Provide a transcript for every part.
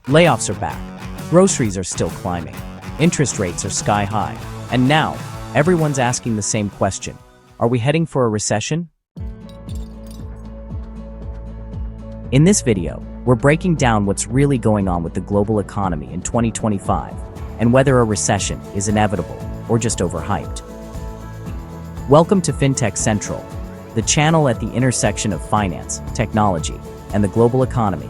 Layoffs are back. Groceries are still climbing. Interest rates are sky high. And now, everyone's asking the same question. Are we heading for a recession? In this video, we're breaking down what's really going on with the global economy in 2025 and whether a recession is inevitable or just overhyped. Welcome to FinTech Central, the channel at the intersection of finance, technology, and the global economy.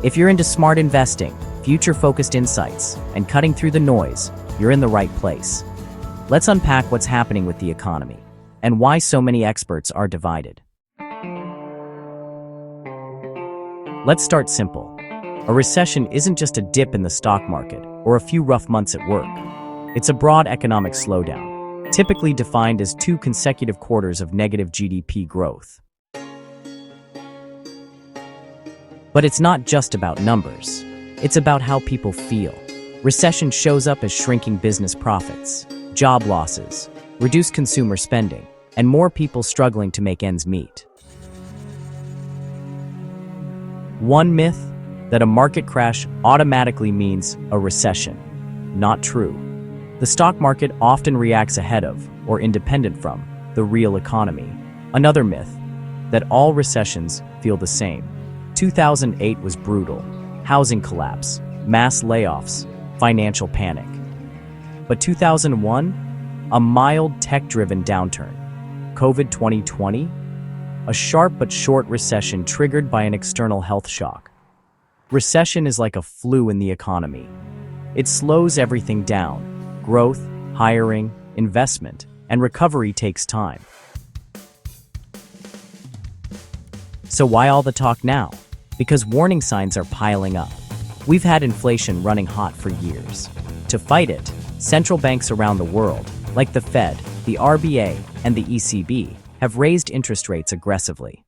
If you're into smart investing, future-focused insights, and cutting through the noise, you're in the right place. Let's unpack what's happening with the economy and why so many experts are divided. Let's start simple. A recession isn't just a dip in the stock market or a few rough months at work. It's a broad economic slowdown, typically defined as 2 consecutive quarters of negative GDP growth. But it's not just about numbers. It's about how people feel. Recession shows up as shrinking business profits, job losses, reduced consumer spending, and more people struggling to make ends meet. One myth, that a market crash automatically means a recession. Not true. The stock market often reacts ahead of, or independent from, the real economy. Another myth, that all recessions feel the same. 2008 was brutal. Housing collapse, mass layoffs, financial panic. But 2001? A mild tech-driven downturn. COVID 2020? A sharp but short recession triggered by an external health shock. Recession is like a flu in the economy. It slows everything down. Growth, hiring, investment, and recovery takes time. So why all the talk now? Because warning signs are piling up. We've had inflation running hot for years. To fight it, central banks around the world, like the Fed, the RBA, and the ECB, have raised interest rates aggressively.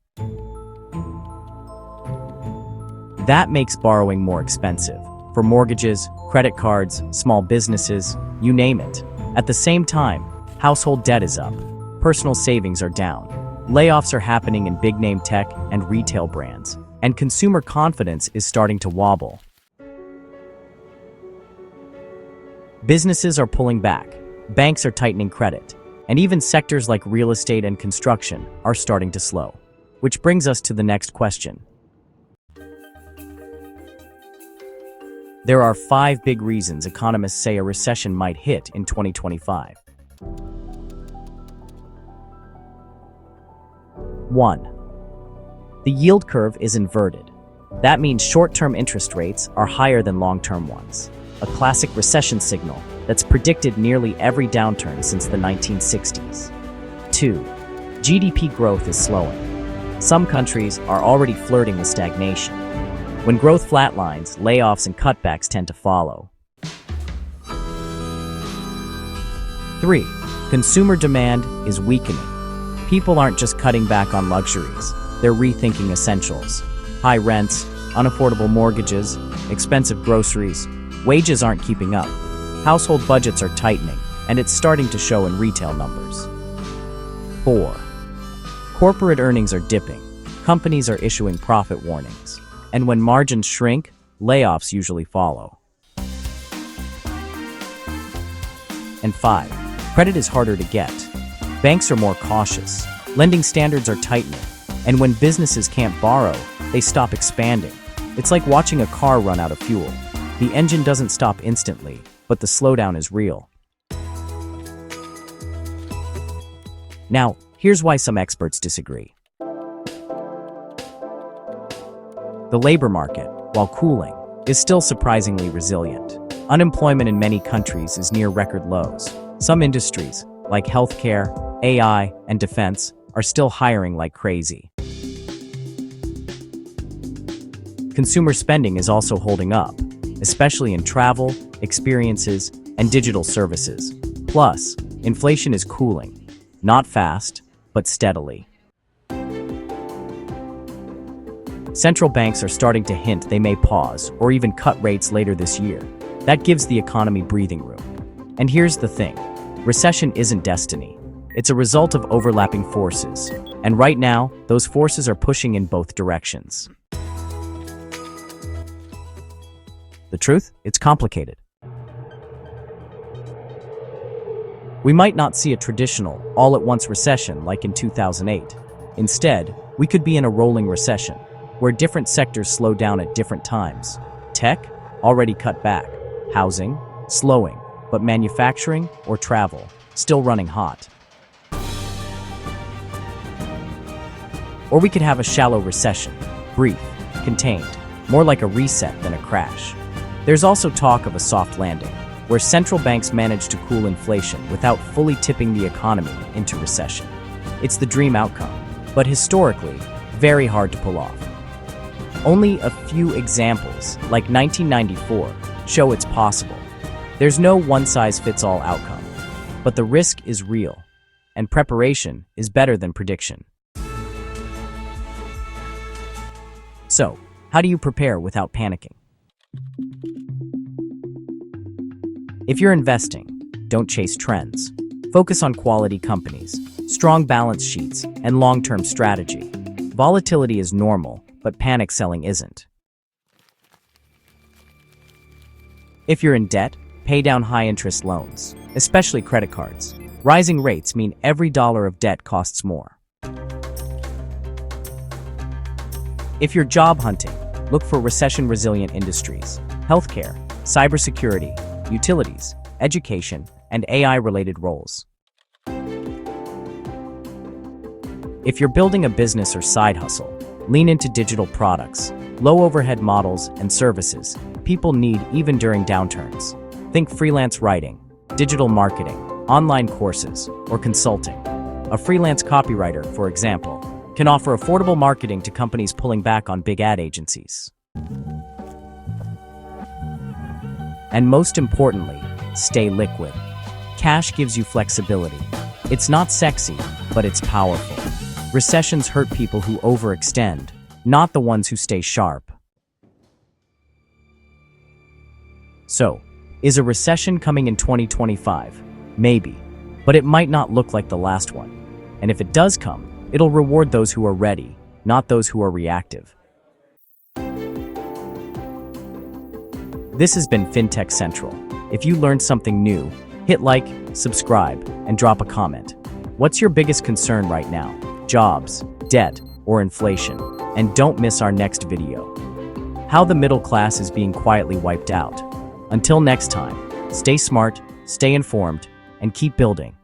That makes borrowing more expensive for mortgages, credit cards, small businesses, you name it. At the same time, household debt is up, personal savings are down, layoffs are happening in big-name tech and retail brands, and consumer confidence is starting to wobble. Businesses are pulling back, banks are tightening credit, and even sectors like real estate and construction are starting to slow. Which brings us to the next question. There are 5 big reasons economists say a recession might hit in 2025. 1. The yield curve is inverted. That means short-term interest rates are higher than long-term ones. A classic recession signal that's predicted nearly every downturn since the 1960s. 2. GDP growth is slowing. Some countries are already flirting with stagnation. When growth flatlines, layoffs and cutbacks tend to follow. 3. Consumer demand is weakening. People aren't just cutting back on luxuries, they're rethinking essentials. High rents, unaffordable mortgages, expensive groceries, wages aren't keeping up. Household budgets are tightening, and it's starting to show in retail numbers. 4. Corporate earnings are dipping. Companies are issuing profit warnings. And when margins shrink, layoffs usually follow. And 5. Credit is harder to get. Banks are more cautious. Lending standards are tightening. And when businesses can't borrow, they stop expanding. It's like watching a car run out of fuel. The engine doesn't stop instantly, but the slowdown is real. Now, here's why some experts disagree. The labor market, while cooling, is still surprisingly resilient. Unemployment in many countries is near record lows. Some industries, like healthcare, AI, and defense, are still hiring like crazy. Consumer spending is also holding up, especially in travel, experiences, and digital services. Plus, inflation is cooling, not fast, but steadily. Central banks are starting to hint they may pause or even cut rates later this year. That gives the economy breathing room. And here's the thing, recession isn't destiny. It's a result of overlapping forces. And right now, those forces are pushing in both directions. The truth? It's complicated. We might not see a traditional, all-at-once recession like in 2008. Instead, we could be in a rolling recession, where different sectors slow down at different times. Tech, already cut back. Housing, slowing. But manufacturing or travel, still running hot. Or we could have a shallow recession, brief, contained, more like a reset than a crash. There's also talk of a soft landing, where central banks manage to cool inflation without fully tipping the economy into recession. It's the dream outcome, but historically, very hard to pull off. Only a few examples, like 1994, show it's possible. There's no one-size-fits-all outcome, but the risk is real, and preparation is better than prediction. So, how do you prepare without panicking? If you're investing, don't chase trends. Focus on quality companies, strong balance sheets, and long-term strategy. Volatility is normal, but panic selling isn't. If you're in debt, pay down high-interest loans, especially credit cards. Rising rates mean every dollar of debt costs more. If you're job hunting, look for recession-resilient industries, healthcare, cybersecurity, utilities, education, and AI-related roles. If you're building a business or side hustle, lean into digital products, low-overhead models, and services people need even during downturns. Think freelance writing, digital marketing, online courses, or consulting. A freelance copywriter, for example, can offer affordable marketing to companies pulling back on big ad agencies. And most importantly, stay liquid. Cash gives you flexibility. It's not sexy, but it's powerful. Recessions hurt people who overextend, not the ones who stay sharp. So, is a recession coming in 2025? Maybe, but it might not look like the last one. And if it does come, it'll reward those who are ready, not those who are reactive. This has been FinTech Central. If you learned something new, hit like, subscribe, and drop a comment. What's your biggest concern right now? Jobs, debt, or inflation? And don't miss our next video. How the middle class is being quietly wiped out. Until next time, stay smart, stay informed, and keep building.